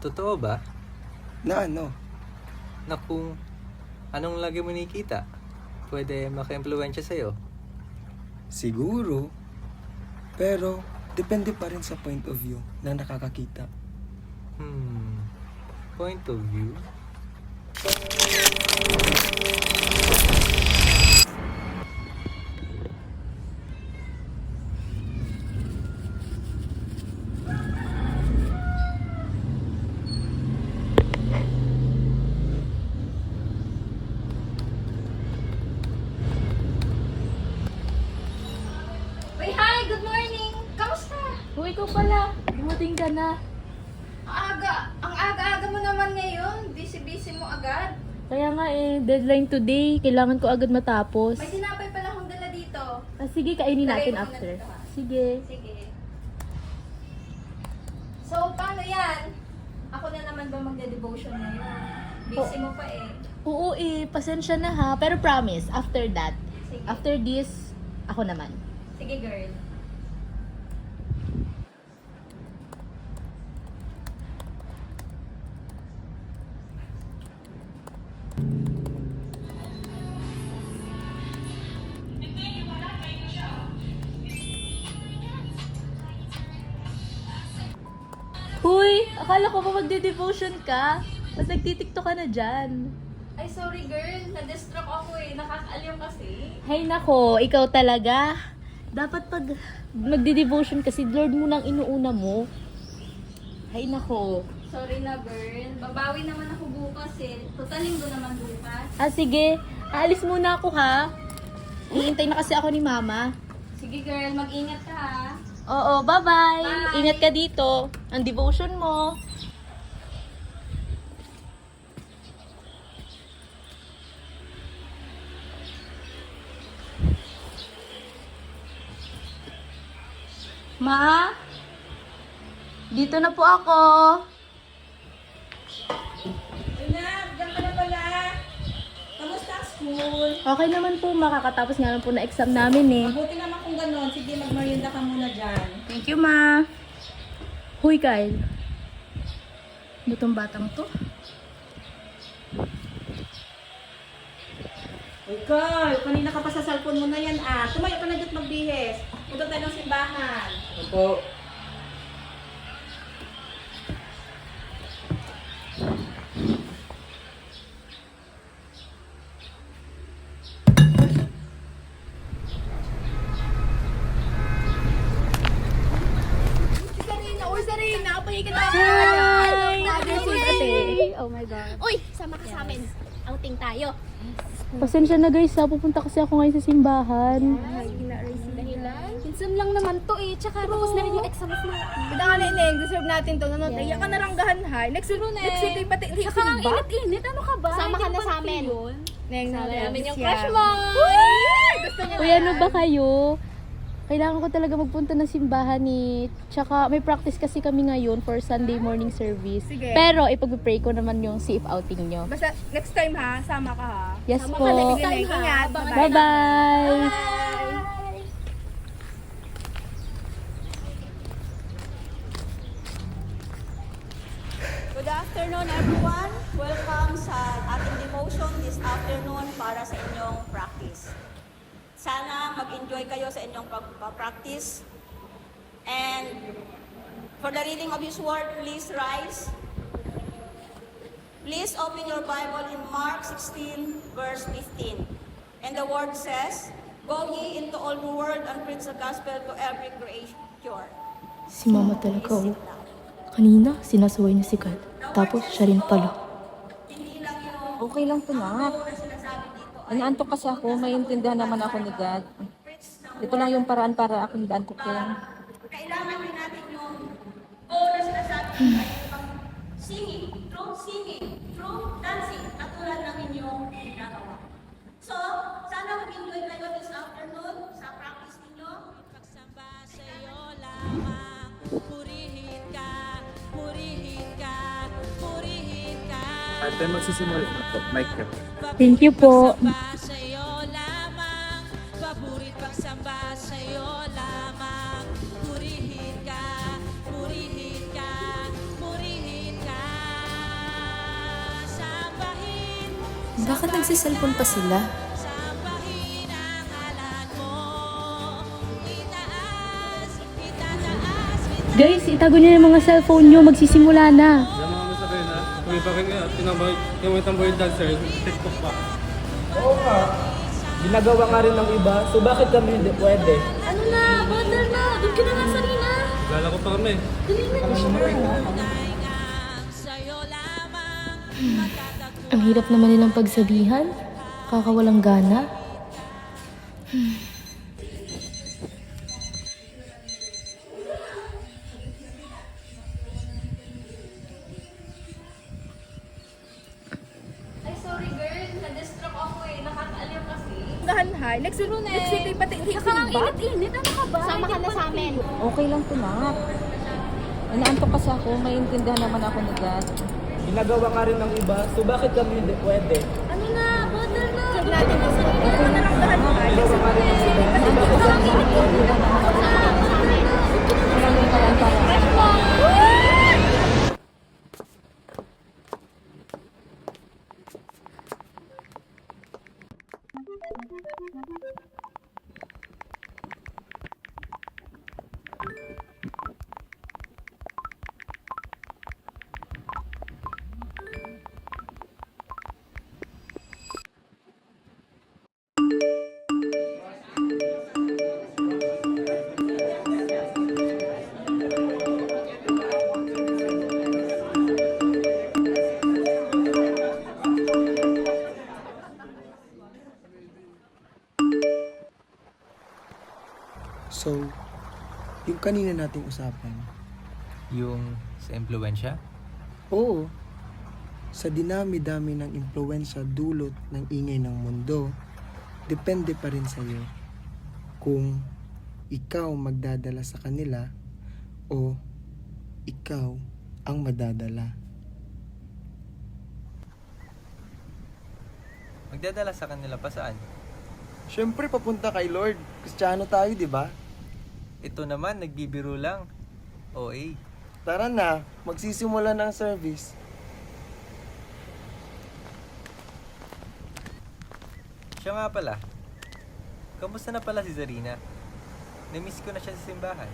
Totoo ba? Na ano? Na kung anong lagi mo nakikita, pwede maka-impluwensya sa'yo? Siguro. Pero, depende pa rin sa point of view ng nakakakita. Point of view? Uy, hi! Good morning! Kamusta? Uy, ikaw pala. Dumating ka na. Ang aga-aga mo naman ngayon. Busy-busy mo agad. Kaya nga deadline today. Kailangan ko agad matapos. May tinapay pala akong dala dito. Sige, kainin Lagay natin mo after. muna dito, ha? Sige. Sige. So, paano yan? Ako na naman ba magde-devotion ngayon? Busy mo pa eh. Oo pasensya na ha. Pero promise, after that, Sige. after this, ako naman. Sige, girl. Huy, akala ko ba magde-devotion ka? Tapos nagtitiktok ka na dyan. Ay, sorry girl. Na-distract ako eh. Nakakaaliw kasi. Hay nako, ikaw talaga. Dapat pag magde-devotion kasi Lord mo nang inuuna mo. Hay nako. Sorry na, girl. Babawi naman ako bukas eh. Total linggo naman bukas. Sige. Aalis muna ako ha. Iintay na kasi ako ni Mama. Sige, girl. Mag-ingat ka ha. Oo, bye-bye. Bye. Ingat ka dito. Ang devotion mo. Ma? Dito na po ako. Anak, diyan ka na pala. Kamusta ang school? Okay naman po, makakatapos nga lang po na exam namin eh. Mabuti naman kung gano'n. Sige, magmerienda ka muna dyan. Thank you, Ma. Huy, Kyle. Ano tong batang to? Uy, Carl, kanina ka pa sa cellphone mo na yan Tumayo ka na dito magbihis. Punta tayo ng simbahan. Opo. Oh my God. Uy! Sama ka sa amin. Outing tayo. Pasensya na guys ha, pupunta kasi ako ngayon sa simbahan. Minsan lang naman to eh. Tsaka tapos na rin yung exams natin. Bida ka na ineng, deserve natin to. Nanonood, yes. Ka na ranggahan ha. Next week ay pati hindi Tsaka ang simba. init-init. Ano ka ba? Sama ka Hindi na ba sa amin. yun? Neng, Sama namin yung siya. crush mo. Gusto niya Uy, ano ba kayo? Kailangan ko talaga magpunta ng simbahan ni... Tsaka may practice kasi kami ngayon for Sunday morning service. Sige. Pero ipag-pray ko naman yung safe outing nyo. Basta next time ha, sama ka ha. Yes Sama po. ka next Sige, time, Neng, ha? ingat. Abangan Bye-bye. Bye-bye! Good afternoon, everyone. Welcome sa ating devotion this afternoon para sa inyong practice. Sana mag-enjoy kayo sa inyong practice. And for the reading of His Word, please rise. Please open your Bible in Mark 16, verse 15. And the Word says, "Go ye into all the world and preach the gospel to every creature." Si Mama talaga Please oh. sit down. Kanina, sinasaway niya si Kat. Tapos siya rin pala. Hindi lang yung Okay lang po na. Inaantok kasi ako, maintindihan naman ako ni God. Ito lang yung paraan para akong daan ko kaya. kailangan din natin yung na sinasabi singing, through dancing, katulad ng inyong ginagawa. So, sana mag-enjoy kayo this afternoon sa practice ninyo. Pagsamba sa iyo lamang, purihin ka, purihin ka, purihin ka. At tayo magsisimula po. Mic ka. Thank you po. Pagsamba sa iyo lamang, paborit pagsamba sa iyo lamang, purihin ka, purihin ka, purihin ka. Bakit nagsiselfon pa sila? Sambahin ang ngalan mo. Itaas, itataas, Guys, itago niyo yung mga cellphone niyo. Magsisimula na. Yung mga masabi na, kung bakit yung tamboy dancer, TikTok pa. Oo nga. Ginagawa nga rin ng iba, so bakit kami hindi pwede? Ano na? Butter na! Doon ka na nga, Sarina! Lala ko pa kami. sa'yo lamang matatagpuan. Ang hirap naman nilang pagsabihan. Kakawalang gana. Ay, sorry girl. Na-distract ako eh. Nakakaaliw kasi. Gahan-hay. Next week ay pati hindi ba? Init-init. Ano ka ba? Sama ka na sa amin. Okay lang to, Nak. Inaantok kasi ako, maintindihan naman ako ni God. Ginagawa nga rin ng iba, so bakit kami hindi pwede? Ano na? Butter na. Check natin kung sino ka na lang gahan-hay. Next week ay pati Inaantok kasi ako, maintindihan naman ako ni God. Alam mo yung paraan para. So, yung kanina nating usapan, Yung sa impluensya? oo, sa dinami-dami ng impluensya dulot ng ingay ng mundo, depende pa rin sa'yo kung ikaw magdadala sa kanila o ikaw ang madadala. Magdadala sa kanila pa saan? Siyempre, papunta kay Lord. Kristiyano tayo, di ba? Ito naman, nagbibiro lang. OA. Tara na, magsisimula ng service. Siya nga pala. Kamusta na pala si Zarina? Namiss ko na siya sa simbahan.